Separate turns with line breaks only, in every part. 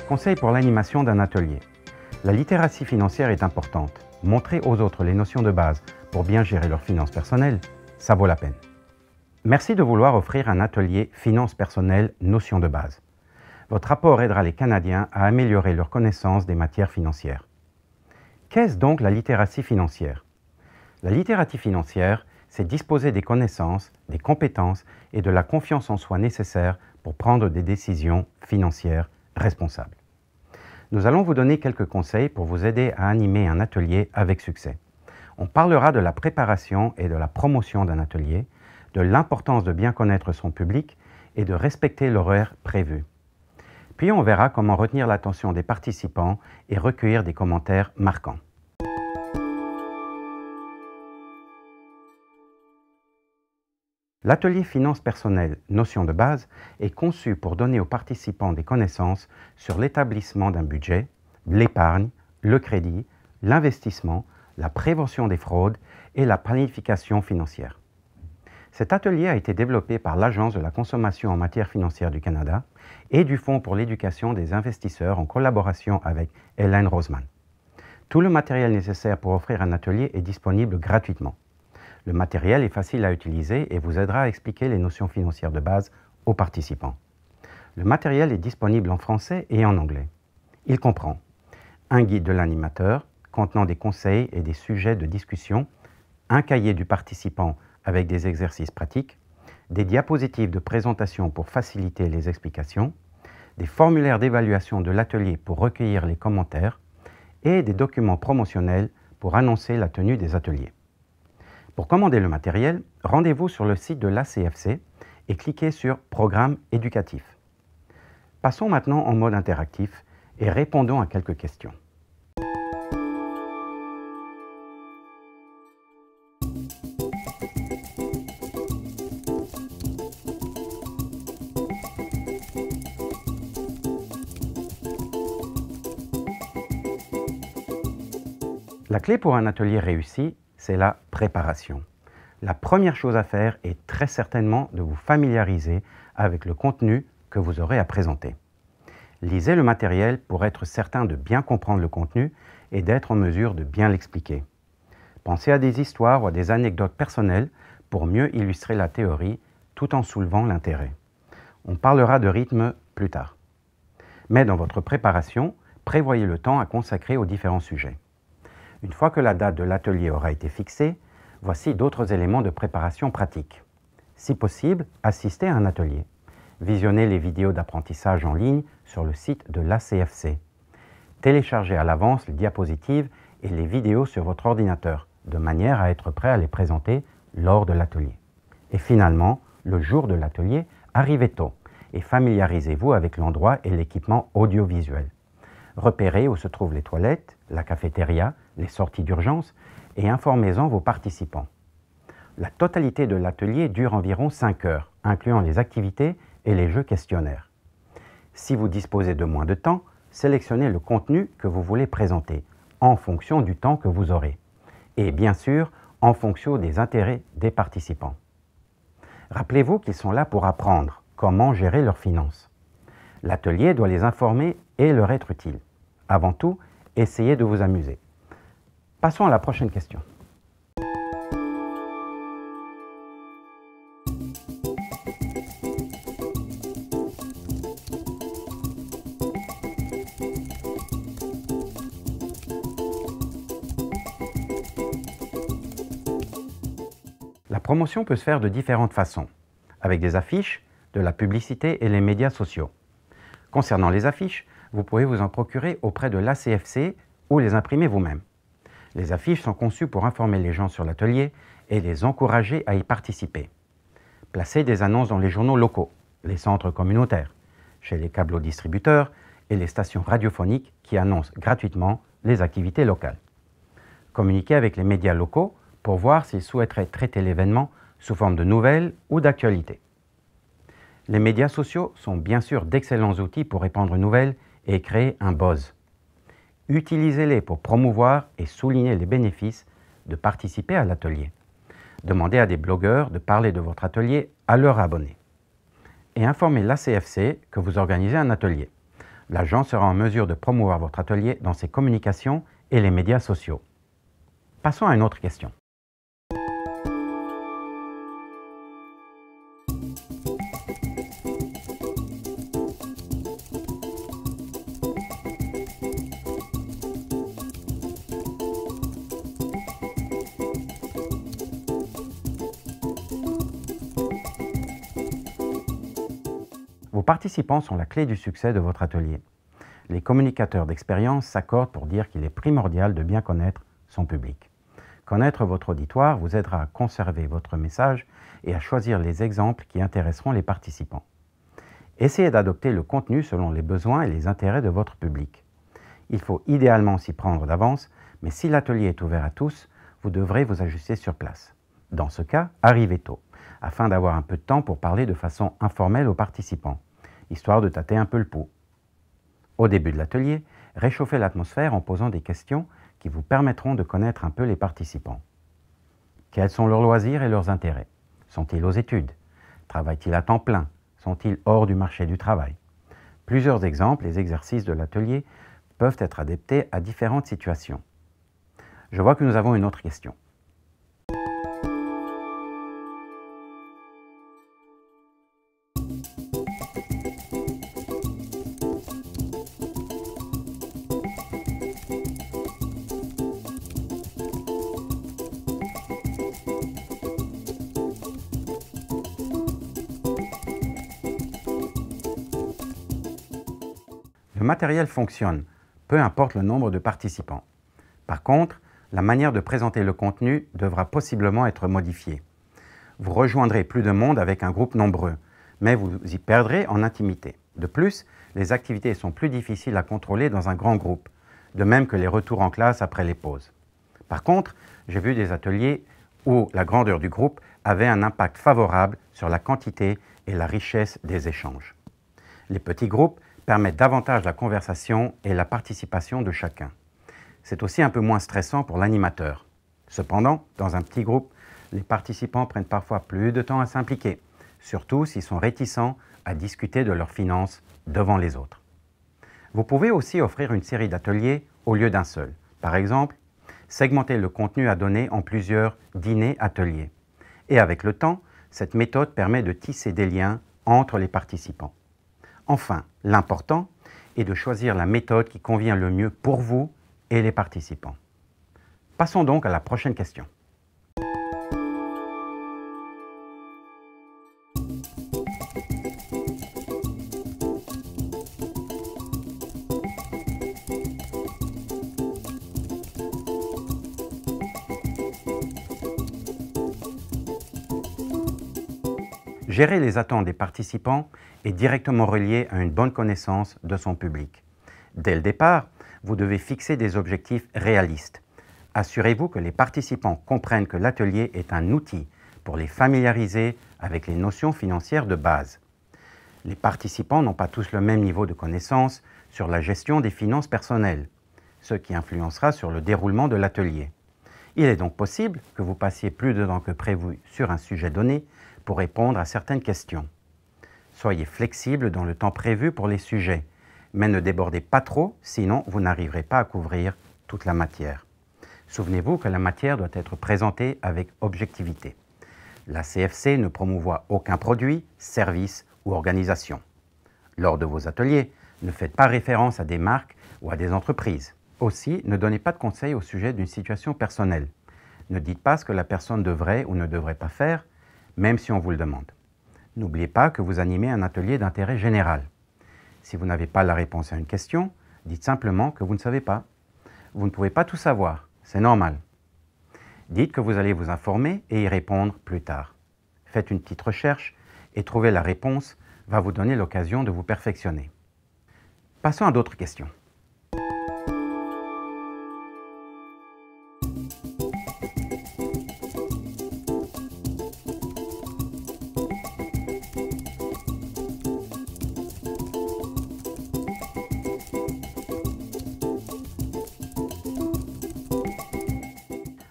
Conseil pour l'animation d'un atelier. La littératie financière est importante. Montrer aux autres les notions de base pour bien gérer leurs finances personnelles, ça vaut la peine. Merci de vouloir offrir un atelier Finances personnelles, notions de base. Votre apport aidera les Canadiens à améliorer leur connaissance des matières financières. Qu'est-ce donc la littératie financière? La littératie financière, c'est disposer des connaissances, des compétences et de la confiance en soi nécessaires pour prendre des décisions financières responsables. Nous allons vous donner quelques conseils pour vous aider à animer un atelier avec succès. On parlera de la préparation et de la promotion d'un atelier, de l'importance de bien connaître son public et de respecter l'horaire prévu. Puis on verra comment retenir l'attention des participants et recueillir des commentaires marquants. L'atelier Finances personnelles, notions de base est conçu pour donner aux participants des connaissances sur l'établissement d'un budget, l'épargne, le crédit, l'investissement, la prévention des fraudes et la planification financière. Cet atelier a été développé par l'Agence de la consommation en matière financière du Canada et du Fonds pour l'éducation des investisseurs en collaboration avec Hélène Roseman. Tout le matériel nécessaire pour offrir un atelier est disponible gratuitement. Le matériel est facile à utiliser et vous aidera à expliquer les notions financières de base aux participants. Le matériel est disponible en français et en anglais. Il comprend un guide de l'animateur contenant des conseils et des sujets de discussion, un cahier du participant avec des exercices pratiques, des diapositives de présentation pour faciliter les explications, des formulaires d'évaluation de l'atelier pour recueillir les commentaires et des documents promotionnels pour annoncer la tenue des ateliers. Pour commander le matériel, rendez-vous sur le site de l'ACFC et cliquez sur « Programme éducatif ». Passons maintenant en mode interactif et répondons à quelques questions. La clé pour un atelier réussi, c'est la préparation. La première chose à faire est très certainement de vous familiariser avec le contenu que vous aurez à présenter. Lisez le matériel pour être certain de bien comprendre le contenu et d'être en mesure de bien l'expliquer. Pensez à des histoires ou à des anecdotes personnelles pour mieux illustrer la théorie tout en soulevant l'intérêt. On parlera de rythme plus tard. Mais dans votre préparation, prévoyez le temps à consacrer aux différents sujets. Une fois que la date de l'atelier aura été fixée, voici d'autres éléments de préparation pratique. Si possible, assistez à un atelier. Visionnez les vidéos d'apprentissage en ligne sur le site de l'ACFC. Téléchargez à l'avance les diapositives et les vidéos sur votre ordinateur, de manière à être prêt à les présenter lors de l'atelier. Et finalement, le jour de l'atelier, arrivez tôt et familiarisez-vous avec l'endroit et l'équipement audiovisuel. Repérez où se trouvent les toilettes, la cafétéria, les sorties d'urgence et informez-en vos participants. La totalité de l'atelier dure environ 5 heures, incluant les activités et les jeux questionnaires. Si vous disposez de moins de temps, sélectionnez le contenu que vous voulez présenter en fonction du temps que vous aurez et bien sûr en fonction des intérêts des participants. Rappelez-vous qu'ils sont là pour apprendre comment gérer leurs finances. L'atelier doit les informer et leur être utile. Avant tout, essayez de vous amuser. Passons à la prochaine question. La promotion peut se faire de différentes façons, avec des affiches, de la publicité et les médias sociaux. Concernant les affiches, vous pouvez vous en procurer auprès de l'ACFC ou les imprimer vous-même. Les affiches sont conçues pour informer les gens sur l'atelier et les encourager à y participer. Placez des annonces dans les journaux locaux, les centres communautaires, chez les câblodistributeurs et les stations radiophoniques qui annoncent gratuitement les activités locales. Communiquez avec les médias locaux pour voir s'ils souhaiteraient traiter l'événement sous forme de nouvelles ou d'actualités. Les médias sociaux sont bien sûr d'excellents outils pour répandre une nouvelle et créer un buzz. Utilisez-les pour promouvoir et souligner les bénéfices de participer à l'atelier. Demandez à des blogueurs de parler de votre atelier à leurs abonnés. Et informez l'ACFC que vous organisez un atelier. L'agent sera en mesure de promouvoir votre atelier dans ses communications et les médias sociaux. Passons à une autre question. Vos participants sont la clé du succès de votre atelier. Les communicateurs d'expérience s'accordent pour dire qu'il est primordial de bien connaître son public. Connaître votre auditoire vous aidera à conserver votre message et à choisir les exemples qui intéresseront les participants. Essayez d'adopter le contenu selon les besoins et les intérêts de votre public. Il faut idéalement s'y prendre d'avance, mais si l'atelier est ouvert à tous, vous devrez vous ajuster sur place. Dans ce cas, arrivez tôt, afin d'avoir un peu de temps pour parler de façon informelle aux participants, histoire de tâter un peu le pouls. Au début de l'atelier, réchauffez l'atmosphère en posant des questions qui vous permettront de connaître un peu les participants. Quels sont leurs loisirs et leurs intérêts? Sont-ils aux études? Travaillent-ils à temps plein? Sont-ils hors du marché du travail? Plusieurs exemples, les exercices de l'atelier, peuvent être adaptés à différentes situations. Je vois que nous avons une autre question. Le matériel fonctionne, peu importe le nombre de participants. Par contre, la manière de présenter le contenu devra possiblement être modifiée. Vous rejoindrez plus de monde avec un groupe nombreux, mais vous y perdrez en intimité. De plus, les activités sont plus difficiles à contrôler dans un grand groupe, de même que les retours en classe après les pauses. Par contre, j'ai vu des ateliers où la grandeur du groupe avait un impact favorable sur la quantité et la richesse des échanges. Les petits groupes permettent davantage la conversation et la participation de chacun. C'est aussi un peu moins stressant pour l'animateur. Cependant, dans un petit groupe, les participants prennent parfois plus de temps à s'impliquer, surtout s'ils sont réticents à discuter de leurs finances devant les autres. Vous pouvez aussi offrir une série d'ateliers au lieu d'un seul. Par exemple, segmenter le contenu à donner en plusieurs dîners-ateliers. Et avec le temps, cette méthode permet de tisser des liens entre les participants. Enfin, l'important est de choisir la méthode qui convient le mieux pour vous et les participants. Passons donc à la prochaine question. Gérer les attentes des participants est directement relié à une bonne connaissance de son public. Dès le départ, vous devez fixer des objectifs réalistes. Assurez-vous que les participants comprennent que l'atelier est un outil pour les familiariser avec les notions financières de base. Les participants n'ont pas tous le même niveau de connaissance sur la gestion des finances personnelles, ce qui influencera sur le déroulement de l'atelier. Il est donc possible que vous passiez plus de temps que prévu sur un sujet donné pour répondre à certaines questions. Soyez flexible dans le temps prévu pour les sujets, mais ne débordez pas trop, sinon vous n'arriverez pas à couvrir toute la matière. Souvenez-vous que la matière doit être présentée avec objectivité. La CFC ne promouvoit aucun produit, service ou organisation. Lors de vos ateliers, ne faites pas référence à des marques ou à des entreprises. Aussi, ne donnez pas de conseils au sujet d'une situation personnelle. Ne dites pas ce que la personne devrait ou ne devrait pas faire, même si on vous le demande. N'oubliez pas que vous animez un atelier d'intérêt général. Si vous n'avez pas la réponse à une question, dites simplement que vous ne savez pas. Vous ne pouvez pas tout savoir, c'est normal. Dites que vous allez vous informer et y répondre plus tard. Faites une petite recherche et trouver la réponse va vous donner l'occasion de vous perfectionner. Passons à d'autres questions.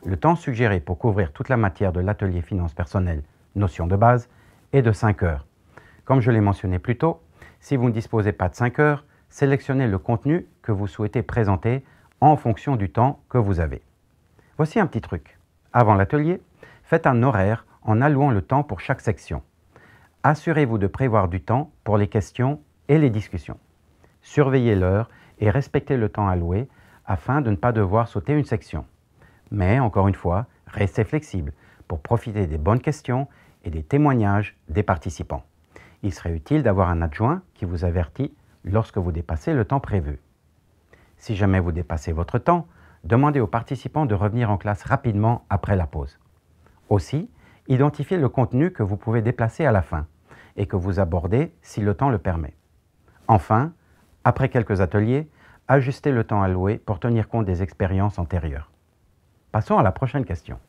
Le temps suggéré pour couvrir toute la matière de l'atelier finances personnelles, notions de base, est de 5 heures. Comme je l'ai mentionné plus tôt, si vous ne disposez pas de 5 heures, sélectionnez le contenu que vous souhaitez présenter en fonction du temps que vous avez. Voici un petit truc. Avant l'atelier, faites un horaire en allouant le temps pour chaque section. Assurez-vous de prévoir du temps pour les questions et les discussions. Surveillez l'heure et respectez le temps alloué afin de ne pas devoir sauter une section. Mais encore une fois, restez flexible pour profiter des bonnes questions et des témoignages des participants. Il serait utile d'avoir un adjoint qui vous avertit lorsque vous dépassez le temps prévu. Si jamais vous dépassez votre temps, demandez aux participants de revenir en classe rapidement après la pause. Aussi, identifiez le contenu que vous pouvez déplacer à la fin et que vous abordez si le temps le permet. Enfin, après quelques ateliers, ajustez le temps alloué pour tenir compte des expériences antérieures. Passons à la prochaine question.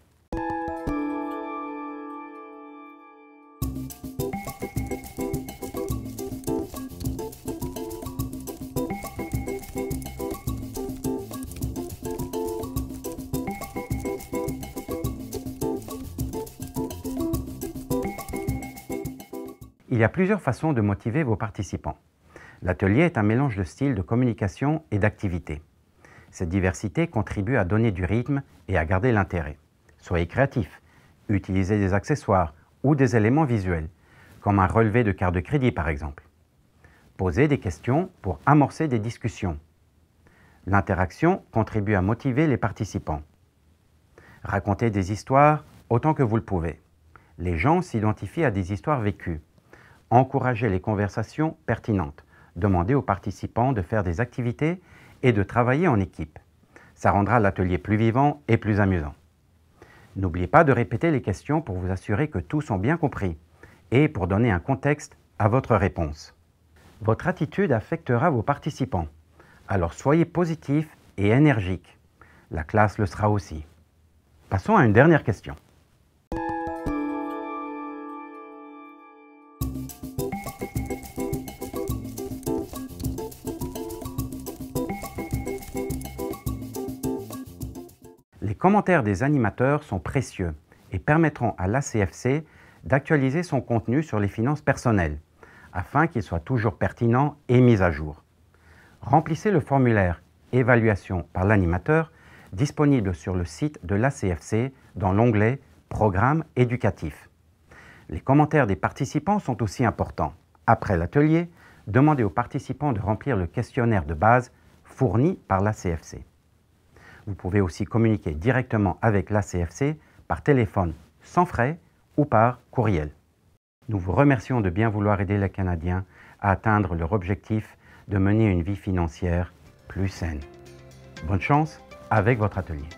Il y a plusieurs façons de motiver vos participants. L'atelier est un mélange de styles de communication et d'activités. Cette diversité contribue à donner du rythme et à garder l'intérêt. Soyez créatifs, utilisez des accessoires ou des éléments visuels, comme un relevé de carte de crédit par exemple. Posez des questions pour amorcer des discussions. L'interaction contribue à motiver les participants. Racontez des histoires autant que vous le pouvez. Les gens s'identifient à des histoires vécues. Encouragez les conversations pertinentes. Demandez aux participants de faire des activités et de travailler en équipe. Ça rendra l'atelier plus vivant et plus amusant. N'oubliez pas de répéter les questions pour vous assurer que tous ont bien compris et pour donner un contexte à votre réponse. Votre attitude affectera vos participants. Alors soyez positifs et énergiques. La classe le sera aussi. Passons à une dernière question. Les commentaires des animateurs sont précieux et permettront à l'ACFC d'actualiser son contenu sur les finances personnelles, afin qu'il soit toujours pertinent et mis à jour. Remplissez le formulaire « Évaluation par l'animateur » disponible sur le site de l'ACFC dans l'onglet « Programme éducatif ». Les commentaires des participants sont aussi importants. Après l'atelier, demandez aux participants de remplir le questionnaire de base fourni par l'ACFC. Vous pouvez aussi communiquer directement avec l'ACFC par téléphone sans frais ou par courriel. Nous vous remercions de bien vouloir aider les Canadiens à atteindre leur objectif de mener une vie financière plus saine. Bonne chance avec votre atelier.